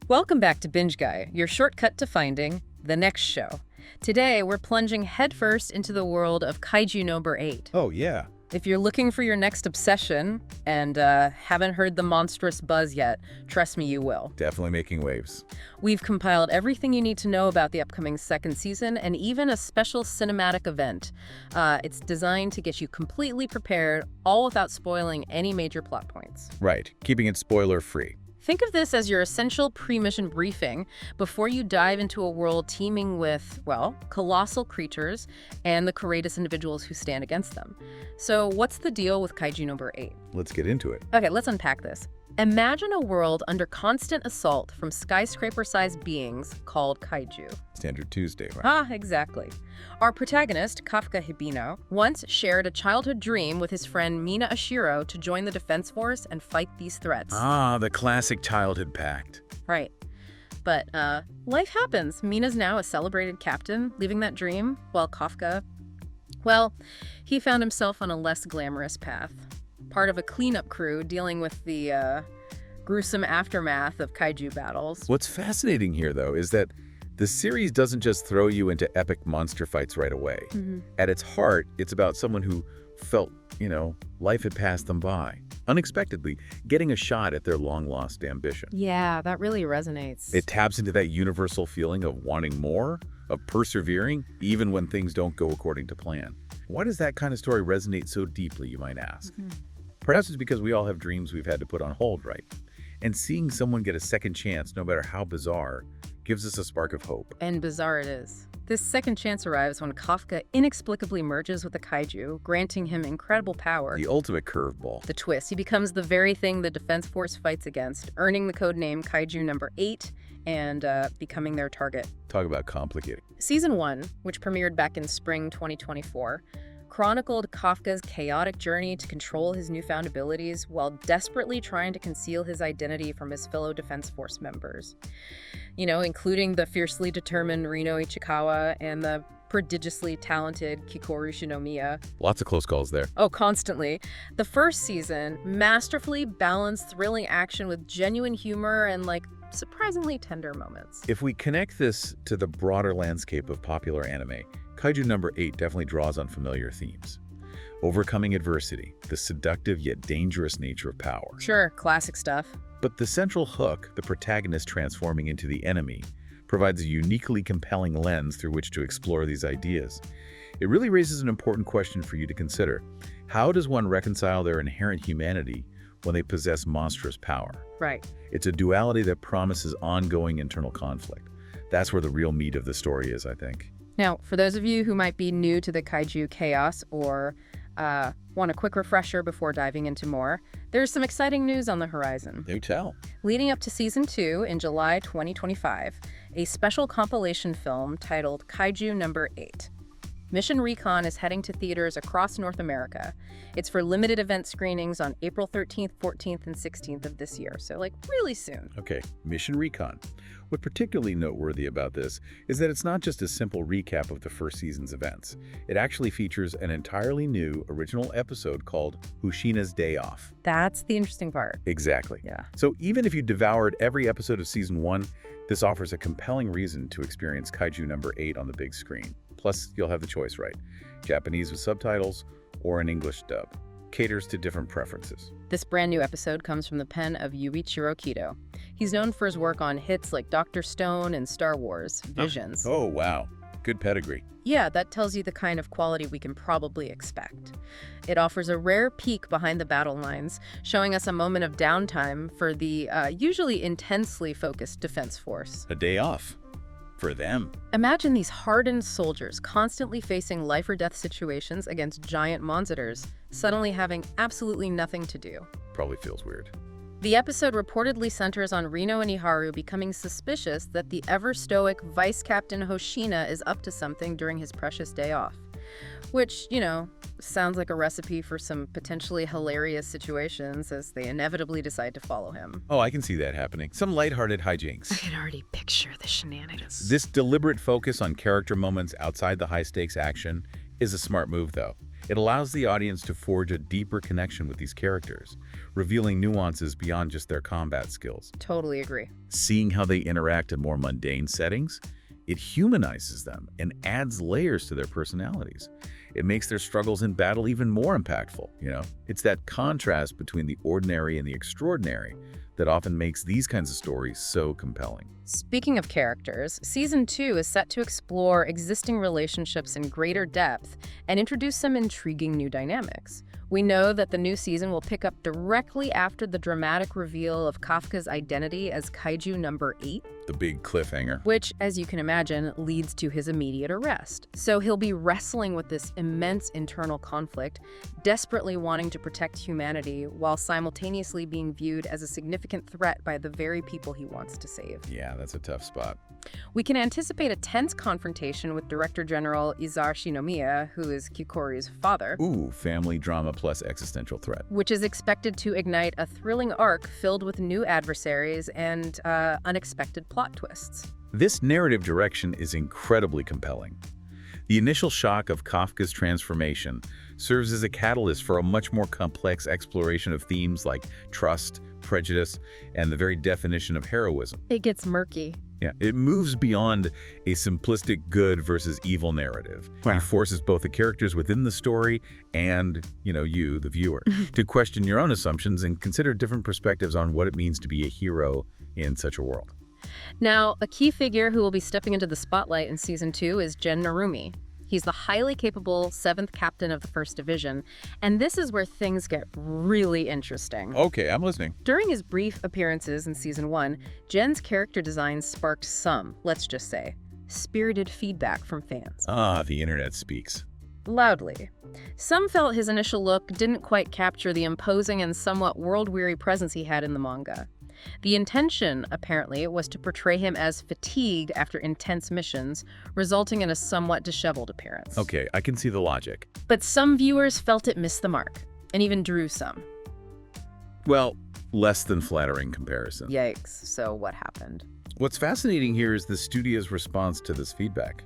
Welcome back to Binge Guy, your shortcut to finding the next show. Today, we're plunging headfirst into the world of Kaiju No. 8. Oh, yeah. If you're looking for your next obsession and haven't heard the monstrous buzz yet, trust me, you will. Definitely making waves. We've compiled everything you need to know about the upcoming second season and even a special cinematic event. It's designed to get you completely prepared, all without spoiling any major plot points. Right, keeping it spoiler-free. Think of this as your essential pre-mission briefing before you dive into a world teeming with, well, colossal creatures and the courageous individuals who stand against them. So what's the deal with Kaiju No. 8? Let's get into it. Okay, let's unpack this. Imagine a world under constant assault from skyscraper-sized beings called kaiju. Standard Tuesday, right? Ah, exactly. Our protagonist, Kafka Hibino, once shared a childhood dream with his friend Mina Ashiro to join the Defense Force and fight these threats. Ah, the classic childhood pact. Right. But life happens. Mina's now a celebrated captain, leaving that dream, while Kafka, well, he found himself on a less glamorous path. Part of a cleanup crew dealing with the gruesome aftermath of kaiju battles. What's fascinating here, though, is that the series doesn't just throw you into epic monster fights right away. At its heart, it's about someone who felt, life had passed them by, unexpectedly getting a shot at their long-lost ambition. Yeah, that really resonates. It taps into that universal feeling of wanting more, of persevering, even when things don't go according to plan. Why does that kind of story resonate so deeply, you might ask? Perhaps it's because we all have dreams we've had to put on hold, right? And seeing someone get a second chance, no matter how bizarre, gives us a spark of hope. And bizarre it is. This second chance arrives when Kafka inexplicably merges with the kaiju, granting him incredible power. The ultimate curveball. The twist. He becomes the very thing the Defense Force fights against, earning the codename Kaiju No. 8 and becoming their target. Talk about complicated. Season 1, which premiered back in spring 2024, chronicled Kafka's chaotic journey to control his newfound abilities while desperately trying to conceal his identity from his fellow Defense Force members. Including the fiercely determined Rino Ichikawa and the prodigiously talented Kikoru Shinomiya. Lots of close calls there. Oh, constantly. The first season masterfully balanced thrilling action with genuine humor and, surprisingly tender moments. If we connect this to the broader landscape of popular anime, Kaiju No. 8 definitely draws on familiar themes. Overcoming adversity, the seductive yet dangerous nature of power. Sure, classic stuff. But the central hook, the protagonist transforming into the enemy, provides a uniquely compelling lens through which to explore these ideas. It really raises an important question for you to consider. How does one reconcile their inherent humanity when they possess monstrous power? Right. It's a duality that promises ongoing internal conflict. That's where the real meat of the story is, I think. Now, for those of you who might be new to the kaiju chaos or want a quick refresher before diving into more, there's some exciting news on the horizon. Do tell. Leading up to Season 2 in July 2025, a special compilation film titled Kaiju No. 8. Mission Recon is heading to theaters across North America. It's for limited event screenings on April 13th, 14th, and 16th of this year, so really soon. Okay, Mission Recon. What's particularly noteworthy about this is that it's not just a simple recap of the first season's events. It actually features an entirely new original episode called Hoshina's Day Off. That's the interesting part. Exactly. Yeah. So even if you devoured every episode of Season 1, this offers a compelling reason to experience Kaiju No. 8 on the big screen. Plus, you'll have the choice, right? Japanese with subtitles or an English dub. Caters to different preferences. This brand new episode comes from the pen of Yuichiro Kido. He's known for his work on hits like Dr. Stone and Star Wars Visions. Oh, wow. Good pedigree. Yeah, that tells you the kind of quality we can probably expect. It offers a rare peek behind the battle lines, showing us a moment of downtime for the usually intensely focused Defense Force. A day off. For them. Imagine these hardened soldiers constantly facing life or death situations against giant monsters, suddenly having absolutely nothing to do. Probably feels weird. The episode reportedly centers on Rino and Iharu becoming suspicious that the ever-stoic Vice Captain Hoshina is up to something during his precious day off. Which, sounds like a recipe for some potentially hilarious situations as they inevitably decide to follow him. Oh, I can see that happening. Some lighthearted hijinks. I can already picture the shenanigans. This deliberate focus on character moments outside the high-stakes action is a smart move, though. It allows the audience to forge a deeper connection with these characters, revealing nuances beyond just their combat skills. Totally agree. Seeing how they interact in more mundane settings, it humanizes them and adds layers to their personalities. It makes their struggles in battle even more impactful, you know? It's that contrast between the ordinary and the extraordinary that often makes these kinds of stories so compelling. Speaking of characters, Season 2 is set to explore existing relationships in greater depth and introduce some intriguing new dynamics. We know that the new season will pick up directly after the dramatic reveal of Kafka's identity as Kaiju No. 8. The big cliffhanger. Which, as you can imagine, leads to his immediate arrest. So he'll be wrestling with this immense internal conflict, desperately wanting to protect humanity while simultaneously being viewed as a significant threat by the very people he wants to save. Yeah, that's a tough spot. We can anticipate a tense confrontation with Director General Izar Shinomiya, who is Kikori's father. Ooh, family drama plus existential threat. Which is expected to ignite a thrilling arc filled with new adversaries and unexpected plot twists. This narrative direction is incredibly compelling. The initial shock of Kafka's transformation serves as a catalyst for a much more complex exploration of themes like trust, prejudice, and the very definition of heroism. It gets murky. Yeah, it moves beyond a simplistic good versus evil narrative. Wow. It forces both the characters within the story and, you, the viewer, to question your own assumptions and consider different perspectives on what it means to be a hero in such a world. Now, a key figure who will be stepping into the spotlight in Season 2 is Jen Narumi. He's the highly capable 7th captain of the 1st Division, and this is where things get really interesting. Okay, I'm listening. During his brief appearances in Season 1, Jen's character design sparked some, let's just say, spirited feedback from fans. Ah, the internet speaks. Loudly. Some felt his initial look didn't quite capture the imposing and somewhat world-weary presence he had in the manga. The intention, apparently, was to portray him as fatigued after intense missions, resulting in a somewhat disheveled appearance. Okay, I can see the logic. But some viewers felt it missed the mark, and even drew some. Well, less than flattering comparison. Yikes. So what happened? What's fascinating here is the studio's response to this feedback.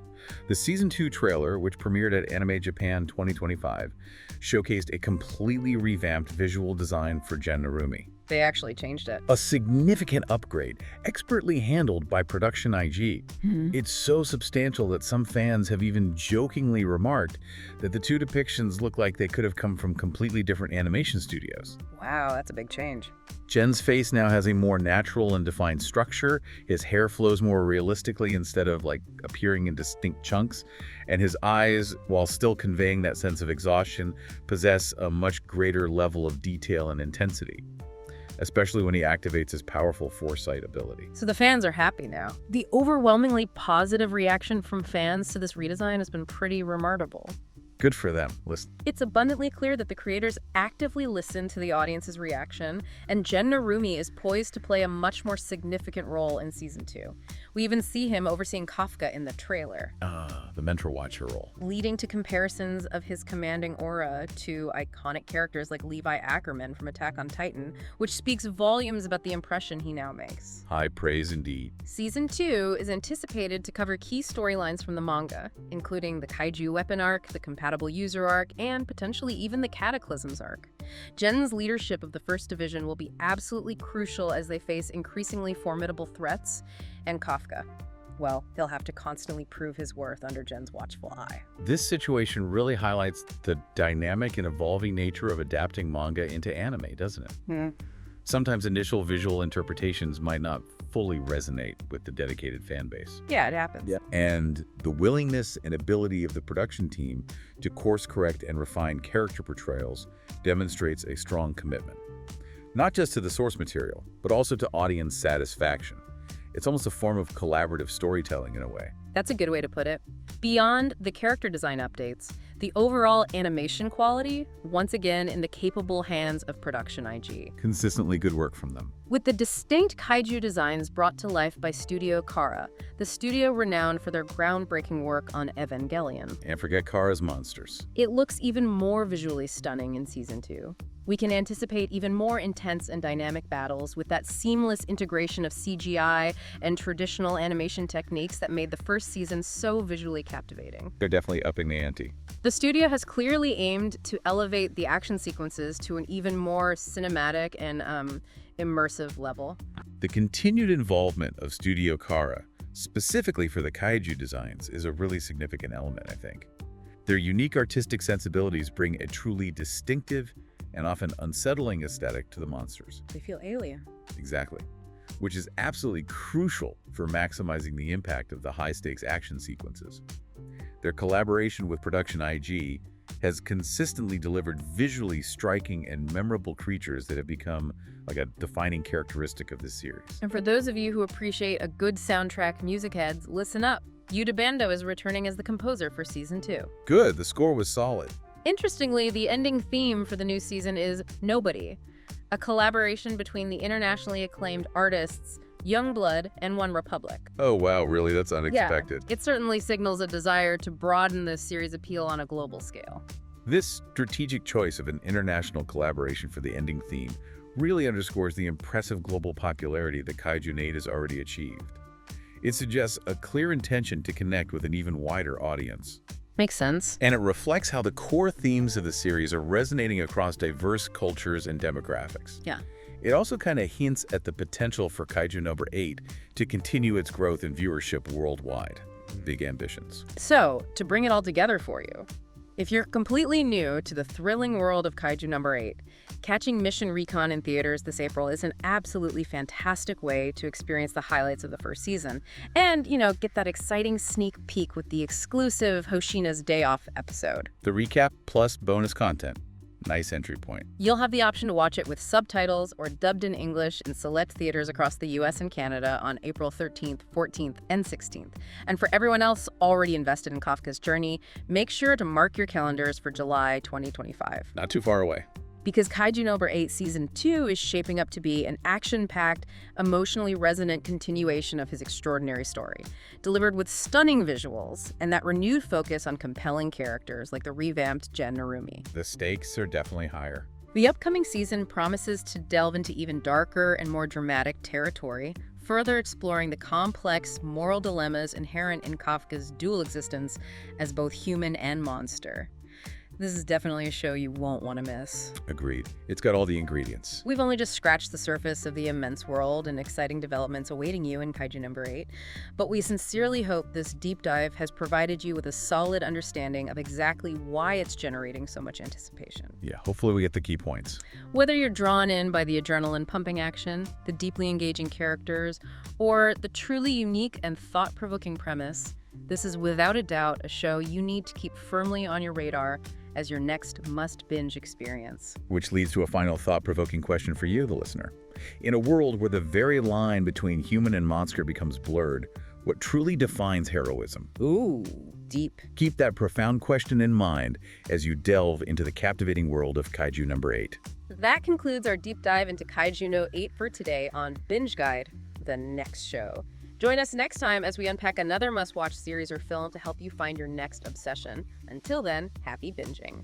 The Season 2 trailer, which premiered at Anime Japan 2025, showcased a completely revamped visual design for Jen Narumi. They actually changed it. A significant upgrade, expertly handled by Production IG. It's so substantial that some fans have even jokingly remarked that the two depictions look like they could have come from completely different animation studios. Wow, that's a big change. Jen's face now has a more natural and defined structure. His hair flows more realistically instead of appearing in distinct chunks. And his eyes, while still conveying that sense of exhaustion, possess a much greater level of detail and intensity, especially when he activates his powerful foresight ability. So the fans are happy now. The overwhelmingly positive reaction from fans to this redesign has been pretty remarkable. Good for them. Listen. It's abundantly clear that the creators actively listen to the audience's reaction, and Jen Narumi is poised to play a much more significant role in Season 2. We even see him overseeing Kafka in the trailer. The mentor watcher role. Leading to comparisons of his commanding aura to iconic characters like Levi Ackerman from Attack on Titan, which speaks volumes about the impression he now makes. High praise indeed. Season 2 is anticipated to cover key storylines from the manga, including the Kaiju weapon arc, the compatible user arc, and potentially even the Cataclysms arc. Jen's leadership of the 1st Division will be absolutely crucial as they face increasingly formidable threats, and Kafka, well, he'll have to constantly prove his worth under Jen's watchful eye. This situation really highlights the dynamic and evolving nature of adapting manga into anime, doesn't it? Sometimes initial visual interpretations might not fully resonate with the dedicated fan base. Yeah, it happens. And the willingness and ability of the production team to course correct and refine character portrayals demonstrates a strong commitment, not just to the source material, but also to audience satisfaction. It's almost a form of collaborative storytelling in a way. That's a good way to put it. Beyond the character design updates, the overall animation quality, once again in the capable hands of Production IG. Consistently good work from them. With the distinct kaiju designs brought to life by Studio Khara, the studio renowned for their groundbreaking work on Evangelion. And forget Khara's monsters. It looks even more visually stunning in Season 2. We can anticipate even more intense and dynamic battles with that seamless integration of CGI and traditional animation techniques that made the first season so visually captivating. They're definitely upping the ante. The studio has clearly aimed to elevate the action sequences to an even more cinematic and immersive level. The continued involvement of Studio Khara, specifically for the kaiju designs, is a really significant element, I think. Their unique artistic sensibilities bring a truly distinctive and often unsettling aesthetic to the monsters. They feel alien. Exactly. Which is absolutely crucial for maximizing the impact of the high-stakes action sequences. Their collaboration with Production IG has consistently delivered visually striking and memorable creatures that have become like a defining characteristic of this series. And for those of you who appreciate a good soundtrack, music heads, listen up. Yuta Bando is returning as the composer for Season 2. Good, the score was solid. Interestingly, the ending theme for the new season is Nobody, a collaboration between the internationally acclaimed artists Youngblood and One Republic. Oh wow, really? That's unexpected. Yeah, it certainly signals a desire to broaden the series' appeal on a global scale. This strategic choice of an international collaboration for the ending theme really underscores the impressive global popularity that Kaiju No has already achieved. It suggests a clear intention to connect with an even wider audience. Makes sense. And it reflects how the core themes of the series are resonating across diverse cultures and demographics. Yeah. It also kind of hints at the potential for Kaiju No. 8 to continue its growth in viewership worldwide. Big ambitions. So, to bring it all together for you, if you're completely new to the thrilling world of Kaiju No. 8, catching Mission Recon in theaters this April is an absolutely fantastic way to experience the highlights of the first season and, get that exciting sneak peek with the exclusive Hoshina's Day Off episode. The recap plus bonus content. Nice entry point. You'll have the option to watch it with subtitles or dubbed in English in select theaters across the US and Canada on April 13th, 14th, and 16th. And for everyone else already invested in Kafka's journey, make sure to mark your calendars for July 2025. Not too far away. Because Kaiju No. 8 Season 2 is shaping up to be an action-packed, emotionally resonant continuation of his extraordinary story, delivered with stunning visuals and that renewed focus on compelling characters like the revamped Jen Narumi. The stakes are definitely higher. The upcoming season promises to delve into even darker and more dramatic territory, further exploring the complex moral dilemmas inherent in Kafka's dual existence as both human and monster. This is definitely a show you won't want to miss. Agreed. It's got all the ingredients. We've only just scratched the surface of the immense world and exciting developments awaiting you in Kaiju No. 8, but we sincerely hope this deep dive has provided you with a solid understanding of exactly why it's generating so much anticipation. Yeah, hopefully we get the key points. Whether you're drawn in by the adrenaline-pumping action, the deeply engaging characters, or the truly unique and thought-provoking premise, this is without a doubt a show you need to keep firmly on your radar as your next must-binge experience. Which leads to a final thought-provoking question for you, the listener. In a world where the very line between human and monster becomes blurred, what truly defines heroism? Ooh, deep. Keep that profound question in mind as you delve into the captivating world of Kaiju No. 8. That concludes our deep dive into Kaiju No 8 for today on Binge Guide, the next show. Join us next time as we unpack another must-watch series or film to help you find your next obsession. Until then, happy binging.